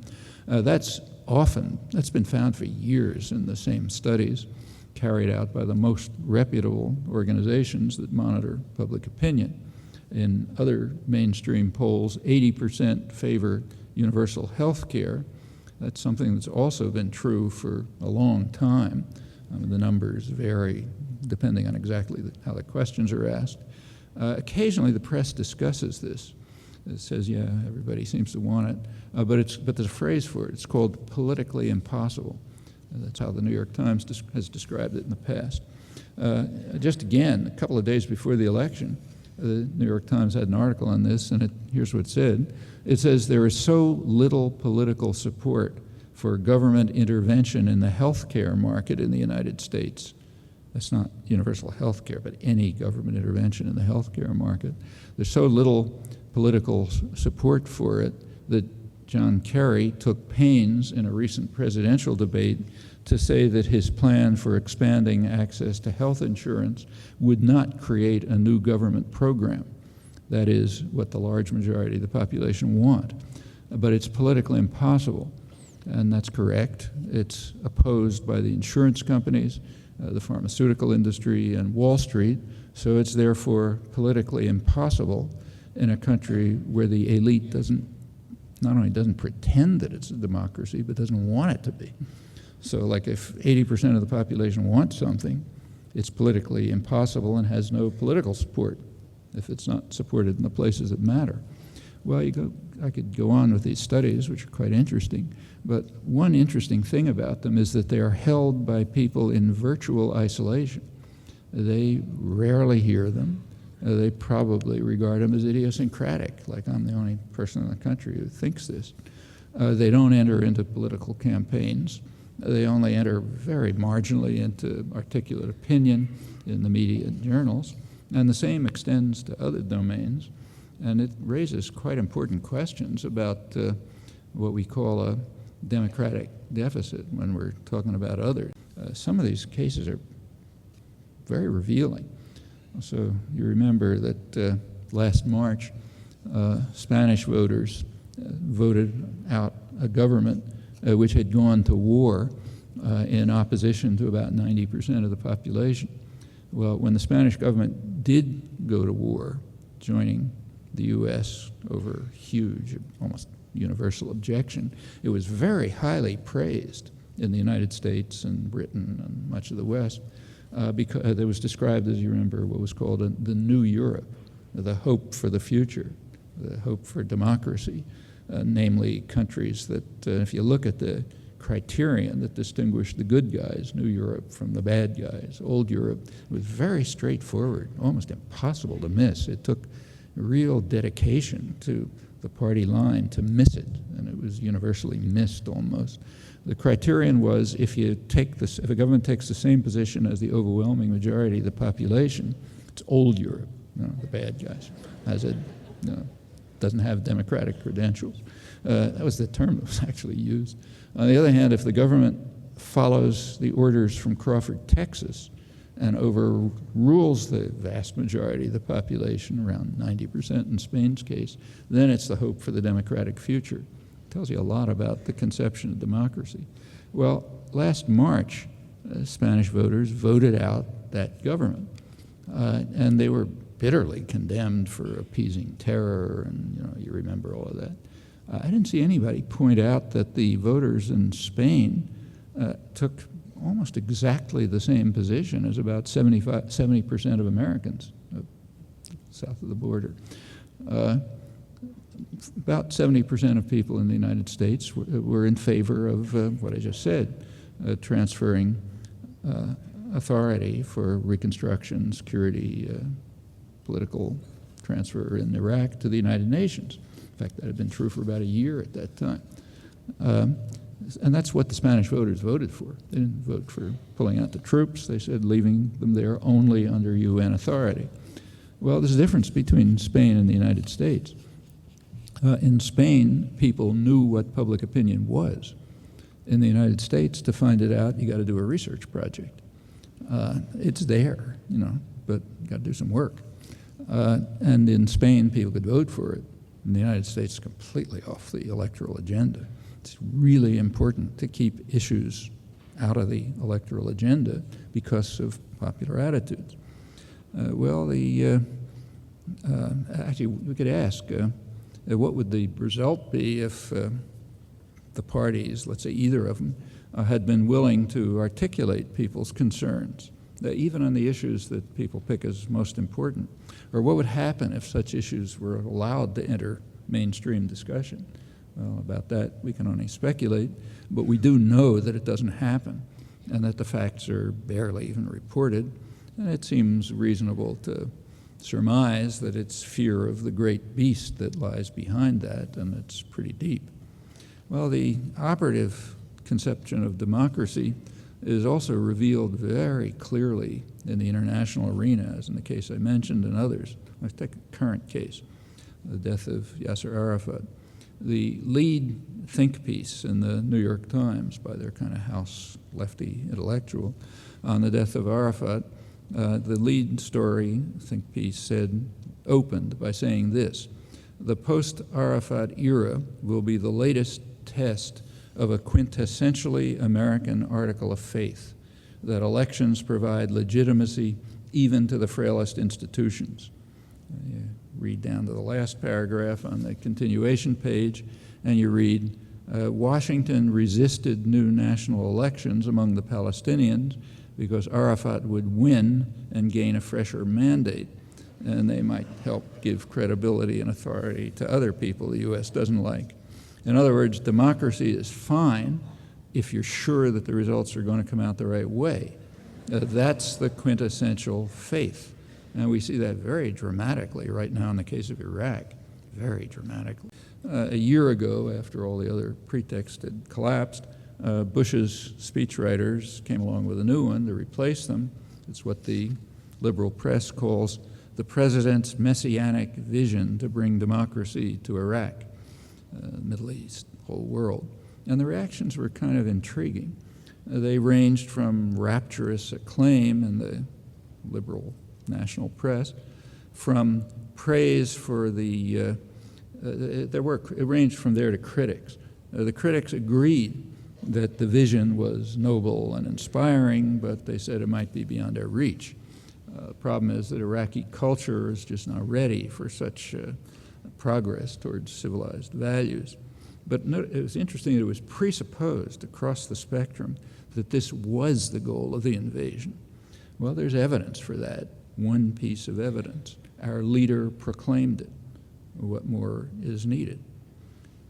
That's been found for years in the same studies carried out by the most reputable organizations that monitor public opinion. In other mainstream polls, 80% favor universal health care. That's something that's also been true for a long time. The numbers vary depending on exactly how the questions are asked. Occasionally the press discusses this. It says, yeah, everybody seems to want it, but there's a phrase for it. It's called politically impossible. That's how the New York Times has described it in the past. Just again, a couple of days before the election, the New York Times had an article on this, and here's what it said. It says, there is so little political support for government intervention in the healthcare market in the United States. That's not universal health care, but any government intervention in the healthcare market. There's so little political support for it that John Kerry took pains in a recent presidential debate to say that his plan for expanding access to health insurance would not create a new government program. That is what the large majority of the population want. But it's politically impossible, and that's correct. It's opposed by the insurance companies, the pharmaceutical industry, and Wall Street, so it's therefore politically impossible in a country where the elite not only doesn't pretend that it's a democracy, but doesn't want it to be. So like if 80% of the population wants something, it's politically impossible and has no political support if it's not supported in the places that matter. Well, I could go on with these studies, which are quite interesting, but one interesting thing about them is that they are held by people in virtual isolation. They rarely hear them. They probably regard them as idiosyncratic, like I'm the only person in the country who thinks this. They don't enter into political campaigns. They only enter very marginally into articulate opinion in the media and journals, and the same extends to other domains. And it raises quite important questions about what we call a democratic deficit when we're talking about others. Some of these cases are very revealing. So you remember that last March, Spanish voters voted out a government which had gone to war in opposition to about 90% of the population. Well, when the Spanish government did go to war, joining the U.S. over huge, almost universal objection, it was very highly praised in the United States and Britain and much of the West because it was described, as you remember, what was called the New Europe, the hope for the future, the hope for democracy, namely countries that, if you look at the criterion that distinguished the good guys, New Europe, from the bad guys, Old Europe, it was very straightforward, almost impossible to miss. It took real dedication to the party line to miss it, and it was universally missed almost. The criterion was if a government takes the same position as the overwhelming majority of the population, it's Old Europe, the bad guys, doesn't have democratic credentials. That was the term that was actually used. On the other hand, if the government follows the orders from Crawford, Texas, and overrules the vast majority of the population, around 90% in Spain's case, then it's the hope for the democratic future. It tells you a lot about the conception of democracy. Well, last March, Spanish voters voted out that government, and they were bitterly condemned for appeasing terror, and you remember all of that. I didn't see anybody point out that the voters in Spain took almost exactly the same position as about 70% of Americans south of the border. About 70% of people in the United States were in favor of what I just said, transferring authority for reconstruction, security, political transfer in Iraq to the United Nations. In fact, that had been true for about a year at that time. And that's what the Spanish voters voted for. They didn't vote for pulling out the troops. They said leaving them there only under UN authority. Well, there's a difference between Spain and the United States. In Spain, people knew what public opinion was. In the United States, to find it out, you got to do a research project. It's there, but you got to do some work. And in Spain, people could vote for it. In the United States, it's completely off the electoral agenda. It's really important to keep issues out of the electoral agenda because of popular attitudes. Actually, we could ask, what would the result be if the parties, let's say either of them, had been willing to articulate people's concerns, even on the issues that people pick as most important? Or what would happen if such issues were allowed to enter mainstream discussion? Well, about that we can only speculate, but we do know that it doesn't happen and that the facts are barely even reported. And it seems reasonable to surmise that it's fear of the great beast that lies behind that, and it's pretty deep. Well, the operative conception of democracy is also revealed very clearly in the international arena, as in the case I mentioned and others. Let's take a current case, the death of Yasser Arafat. The lead think piece in the New York Times by their kind of house lefty intellectual on the death of Arafat, the lead story think piece opened by saying this: the post-Arafat era will be the latest test of a quintessentially American article of faith, that elections provide legitimacy even to the frailest institutions. You read down to the last paragraph on the continuation page, and you read, Washington resisted new national elections among the Palestinians because Arafat would win and gain a fresher mandate, and they might help give credibility and authority to other people the U.S. doesn't like. In other words, democracy is fine if you're sure that the results are going to come out the right way. That's the quintessential faith. And we see that very dramatically right now in the case of Iraq, very dramatically. A year ago, after all the other pretexts had collapsed, Bush's speechwriters came along with a new one to replace them. It's what the liberal press calls the president's messianic vision to bring democracy to Iraq, Middle East, whole world. And the reactions were kind of intriguing. They ranged from rapturous acclaim in the liberal national press, from praise for their work. It ranged from there to critics. The critics agreed that the vision was noble and inspiring, but they said it might be beyond our reach. The problem is that Iraqi culture is just not ready for such progress towards civilized values. But it was interesting that it was presupposed across the spectrum that this was the goal of the invasion. Well, there's evidence for that, one piece of evidence. Our leader proclaimed it. What more is needed?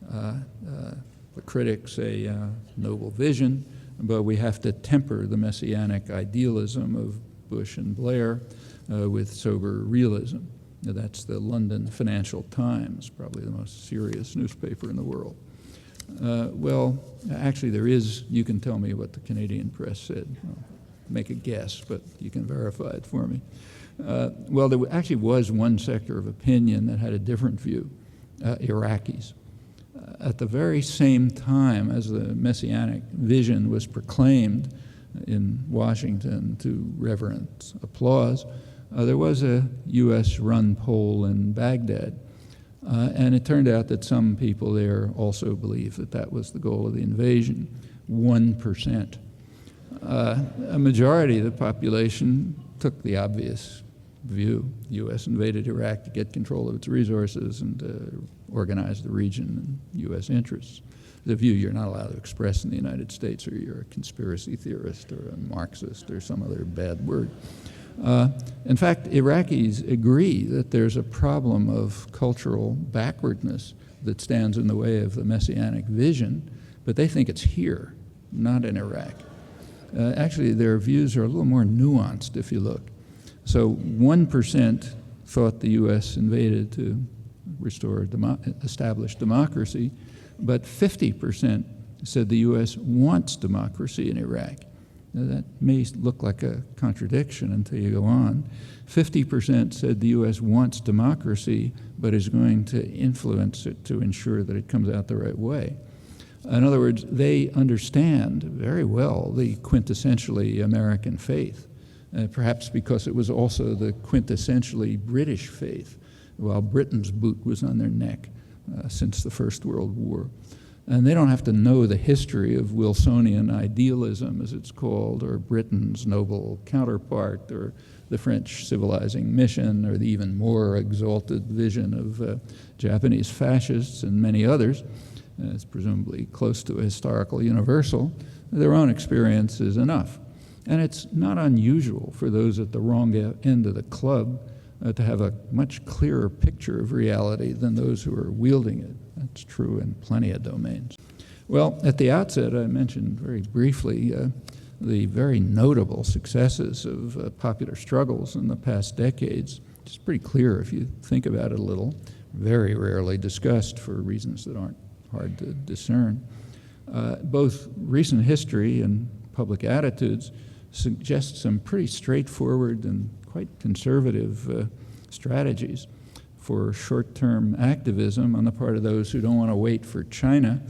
The critics say noble vision, but we have to temper the messianic idealism of Bush and Blair with sober realism. Now, that's the London Financial Times, probably the most serious newspaper in the world. Well, actually there is, you can tell me what the Canadian press said. I'll make a guess, but you can verify it for me. Well, there actually was one sector of opinion that had a different view, Iraqis. At the very same time as the messianic vision was proclaimed in Washington to reverent applause, there was a U.S.-run poll in Baghdad, and it turned out that some people there also believed that that was the goal of the invasion, 1%. A majority of the population took the obvious view. The U.S. invaded Iraq to get control of its resources and organize the region in U.S. interests. The view you're not allowed to express in the United States, or you're a conspiracy theorist or a Marxist or some other bad word. In fact, Iraqis agree that there's a problem of cultural backwardness that stands in the way of the messianic vision, but they think it's here, not in Iraq. Actually, their views are a little more nuanced if you look. So 1% thought the U.S. invaded to establish democracy, but 50% said the U.S. wants democracy in Iraq. Now, that may look like a contradiction until you go on. 50% said the U.S. wants democracy, but is going to influence it to ensure that it comes out the right way. In other words, they understand very well the quintessentially American faith, perhaps because it was also the quintessentially British faith, while Britain's boot was on their neck since the First World War. And they don't have to know the history of Wilsonian idealism, as it's called, or Britain's noble counterpart, or the French civilizing mission, or the even more exalted vision of Japanese fascists and many others. It's presumably close to a historical universal. Their own experience is enough. And it's not unusual for those at the wrong end of the club to have a much clearer picture of reality than those who are wielding it. That's true in plenty of domains. Well, at the outset, I mentioned very briefly the very notable successes of popular struggles in the past decades. It's pretty clear if you think about it a little, very rarely discussed for reasons that aren't hard to discern. Both recent history and public attitudes suggest some pretty straightforward and quite conservative strategies for short-term activism on the part of those who don't want to wait for China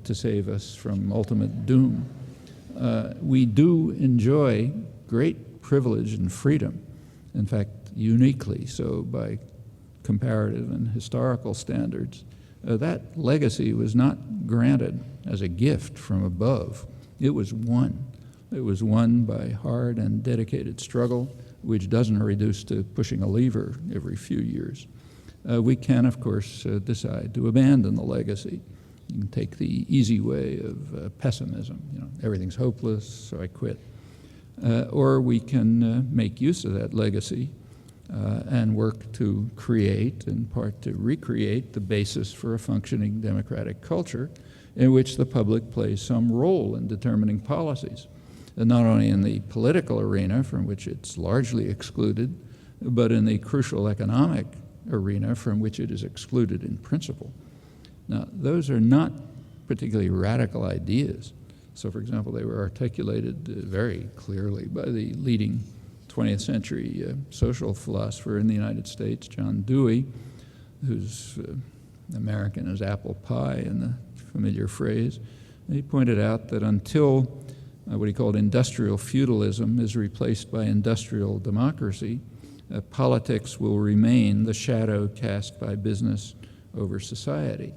to save us from ultimate doom. We do enjoy great privilege and freedom, in fact, uniquely so by comparative and historical standards. That legacy was not granted as a gift from above. It was won. It was won by hard and dedicated struggle, which doesn't reduce to pushing a lever every few years. We can, of course, decide to abandon the legacy. You can take the easy way of pessimism. Everything's hopeless, so I quit. Or we can make use of that legacy and work to create, in part to recreate, the basis for a functioning democratic culture in which the public plays some role in determining policies, and not only in the political arena, from which it's largely excluded, but in the crucial economic arena from which it is excluded in principle. Now, those are not particularly radical ideas. So, for example, they were articulated very clearly by the leading 20th century social philosopher in the United States, John Dewey, who's American as apple pie in the familiar phrase. And he pointed out that until what he called industrial feudalism is replaced by industrial democracy, politics will remain the shadow cast by business over society.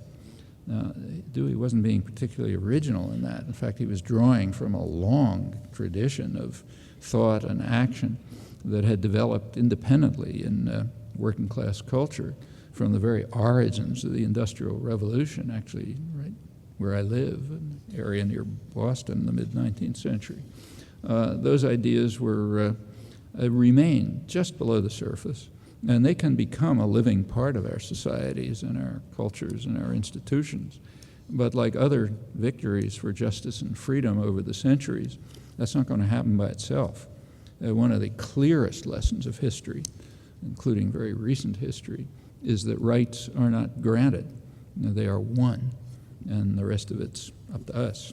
Now, Dewey wasn't being particularly original in that. In fact, he was drawing from a long tradition of thought and action that had developed independently in working class culture from the very origins of the Industrial Revolution, actually right where I live, an area near Boston in the mid-19th century. Those ideas were remain just below the surface, and they can become a living part of our societies and our cultures and our institutions. But like other victories for justice and freedom over the centuries, that's not going to happen by itself. One of the clearest lessons of history, including very recent history, is that rights are not granted. They are won, and the rest of it's up to us.